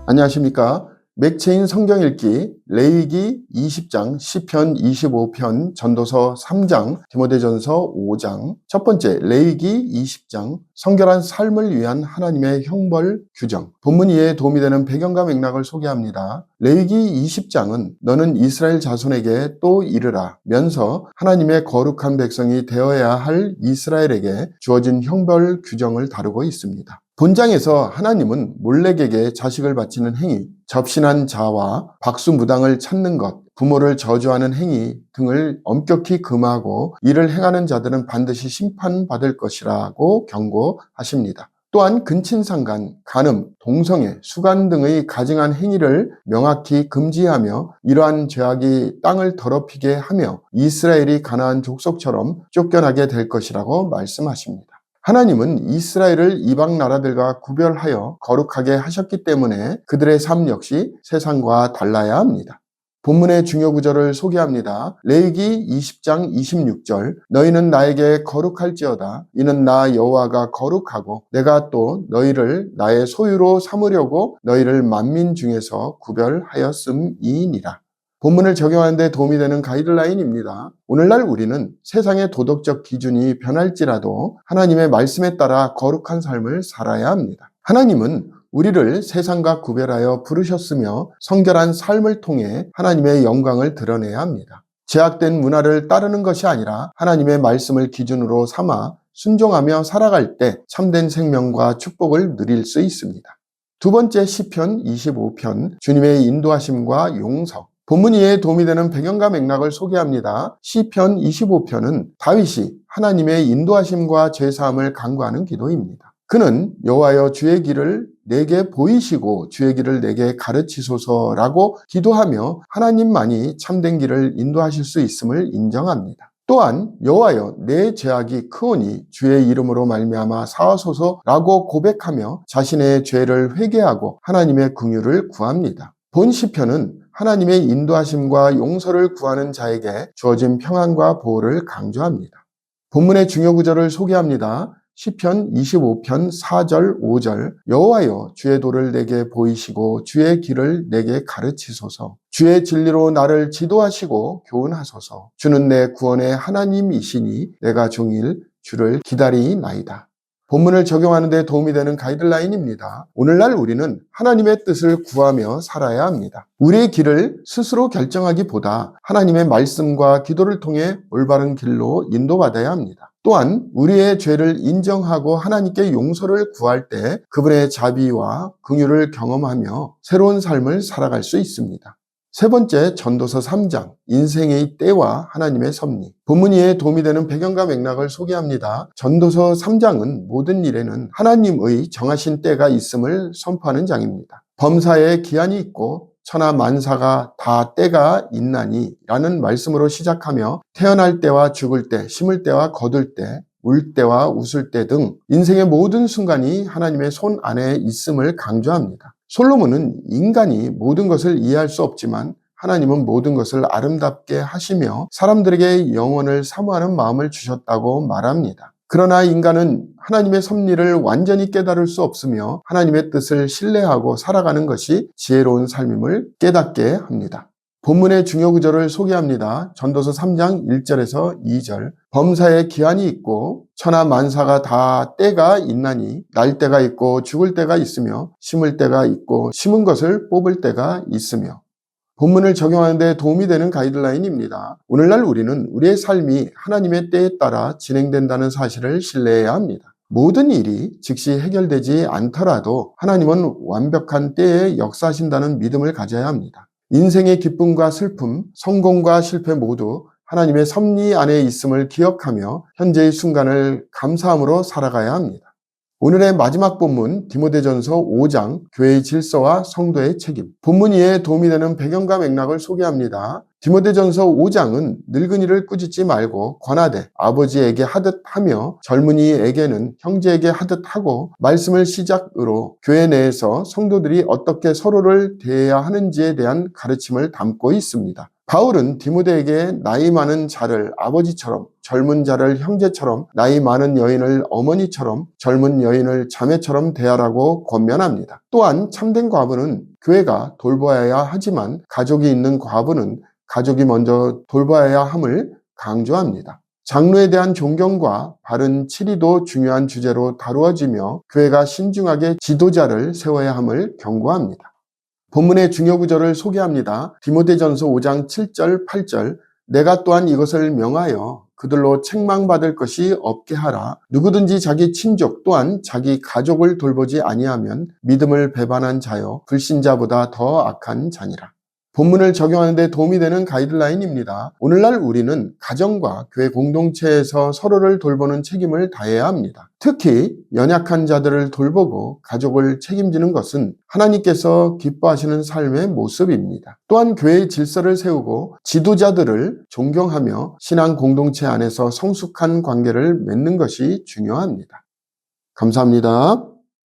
안녕하십니까. 맥체인 성경 읽기 레위기 20장, 시편 25편, 전도서 3장, 디모데전서 5장. 첫 번째, 레위기 20장, 성결한 삶을 위한 하나님의 형벌 규정. 본문 이해에 도움이 되는 배경과 맥락을 소개합니다. 레위기 20장은 너는 이스라엘 자손에게 또 이르라 면서 하나님의 거룩한 백성이 되어야 할 이스라엘에게 주어진 형벌 규정을 다루고 있습니다. 본장에서 하나님은 몰렉에게 자식을 바치는 행위, 접신한 자와 박수무당을 찾는 것, 부모를 저주하는 행위 등을 엄격히 금하고 이를 행하는 자들은 반드시 심판받을 것이라고 경고하십니다. 또한 근친상간, 간음, 동성애, 수간 등의 가증한 행위를 명확히 금지하며 이러한 죄악이 땅을 더럽히게 하며 이스라엘이 가나안 족속처럼 쫓겨나게 될 것이라고 말씀하십니다. 하나님은 이스라엘을 이방 나라들과 구별하여 거룩하게 하셨기 때문에 그들의 삶 역시 세상과 달라야 합니다. 본문의 중요 구절을 소개합니다. 레위기 20장 26절 너희는 나에게 거룩할지어다. 이는 나 여호와가 거룩하고 내가 또 너희를 나의 소유로 삼으려고 너희를 만민 중에서 구별하였음이니라. 본문을 적용하는 데 도움이 되는 가이드라인입니다. 오늘날 우리는 세상의 도덕적 기준이 변할지라도 하나님의 말씀에 따라 거룩한 삶을 살아야 합니다. 하나님은 우리를 세상과 구별하여 부르셨으며 성결한 삶을 통해 하나님의 영광을 드러내야 합니다. 제약된 문화를 따르는 것이 아니라 하나님의 말씀을 기준으로 삼아 순종하며 살아갈 때 참된 생명과 축복을 누릴 수 있습니다. 두 번째, 시편 25편, 주님의 인도하심과 용서. 본문 이해에 도움이 되는 배경과 맥락을 소개합니다. 시편 25편은 다윗이 하나님의 인도하심과 죄사함을 간구하는 기도입니다. 그는 여호와여 주의 길을 내게 보이시고 주의 길을 내게 가르치소서라고 기도하며 하나님만이 참된 길을 인도하실 수 있음을 인정합니다. 또한 여호와여 내 죄악이 크오니 주의 이름으로 말미암아 사하소서라고 고백하며 자신의 죄를 회개하고 하나님의 긍휼을 구합니다. 본 시편은 하나님의 인도하심과 용서를 구하는 자에게 주어진 평안과 보호를 강조합니다. 본문의 중요 구절을 소개합니다. 시편 25편 4절 5절 여호와여 주의 도를 내게 보이시고 주의 길을 내게 가르치소서. 주의 진리로 나를 지도하시고 교훈하소서. 주는 내 구원의 하나님이시니 내가 종일 주를 기다리나이다. 본문을 적용하는 데 도움이 되는 가이드라인입니다. 오늘날 우리는 하나님의 뜻을 구하며 살아야 합니다. 우리의 길을 스스로 결정하기보다 하나님의 말씀과 기도를 통해 올바른 길로 인도받아야 합니다. 또한 우리의 죄를 인정하고 하나님께 용서를 구할 때 그분의 자비와 긍휼을 경험하며 새로운 삶을 살아갈 수 있습니다. 세 번째, 전도서 3장, 인생의 때와 하나님의 섭리. 본문 이해에 도움이 되는 배경과 맥락을 소개합니다. 전도서 3장은 모든 일에는 하나님의 정하신 때가 있음을 선포하는 장입니다. 범사에 기한이 있고 천하 만사가 다 때가 있나니 라는 말씀으로 시작하며 태어날 때와 죽을 때, 심을 때와 거둘 때, 울 때와 웃을 때 등 인생의 모든 순간이 하나님의 손 안에 있음을 강조합니다. 솔로몬은 인간이 모든 것을 이해할 수 없지만 하나님은 모든 것을 아름답게 하시며 사람들에게 영원을 사모하는 마음을 주셨다고 말합니다. 그러나 인간은 하나님의 섭리를 완전히 깨달을 수 없으며 하나님의 뜻을 신뢰하고 살아가는 것이 지혜로운 삶임을 깨닫게 합니다. 본문의 중요 구절을 소개합니다. 전도서 3장 1절에서 2절 범사에 기한이 있고 천하 만사가 다 때가 있나니 날 때가 있고 죽을 때가 있으며 심을 때가 있고 심은 것을 뽑을 때가 있으며. 본문을 적용하는 데 도움이 되는 가이드라인입니다. 오늘날 우리는 우리의 삶이 하나님의 때에 따라 진행된다는 사실을 신뢰해야 합니다. 모든 일이 즉시 해결되지 않더라도 하나님은 완벽한 때에 역사하신다는 믿음을 가져야 합니다. 인생의 기쁨과 슬픔, 성공과 실패 모두 하나님의 섭리 안에 있음을 기억하며 현재의 순간을 감사함으로 살아가야 합니다. 오늘의 마지막 본문 디모데전서 5장 교회의 질서와 성도의 책임. 본문 이해에 도움이 되는 배경과 맥락을 소개합니다. 디모데전서 5장은 늙은이를 꾸짖지 말고 권하되 아버지에게 하듯 하며 젊은이에게는 형제에게 하듯 하고 말씀을 시작으로 교회 내에서 성도들이 어떻게 서로를 대해야 하는지에 대한 가르침을 담고 있습니다. 바울은 디모데에게 나이 많은 자를 아버지처럼, 젊은 자를 형제처럼, 나이 많은 여인을 어머니처럼, 젊은 여인을 자매처럼 대하라고 권면합니다. 또한 참된 과부는 교회가 돌보아야 하지만 가족이 있는 과부는 가족이 먼저 돌봐야 함을 강조합니다. 장로에 대한 존경과 바른 치리도 중요한 주제로 다루어지며 교회가 신중하게 지도자를 세워야 함을 경고합니다. 본문의 중요 구절을 소개합니다. 디모데전서 5장 7절 8절 내가 또한 이것을 명하여 그들로 책망받을 것이 없게 하라. 누구든지 자기 친족 또한 자기 가족을 돌보지 아니하면 믿음을 배반한 자요 불신자보다 더 악한 자니라. 본문을 적용하는 데 도움이 되는 가이드라인입니다. 오늘날 우리는 가정과 교회 공동체에서 서로를 돌보는 책임을 다해야 합니다. 특히 연약한 자들을 돌보고 가족을 책임지는 것은 하나님께서 기뻐하시는 삶의 모습입니다. 또한 교회의 질서를 세우고 지도자들을 존경하며 신앙 공동체 안에서 성숙한 관계를 맺는 것이 중요합니다. 감사합니다.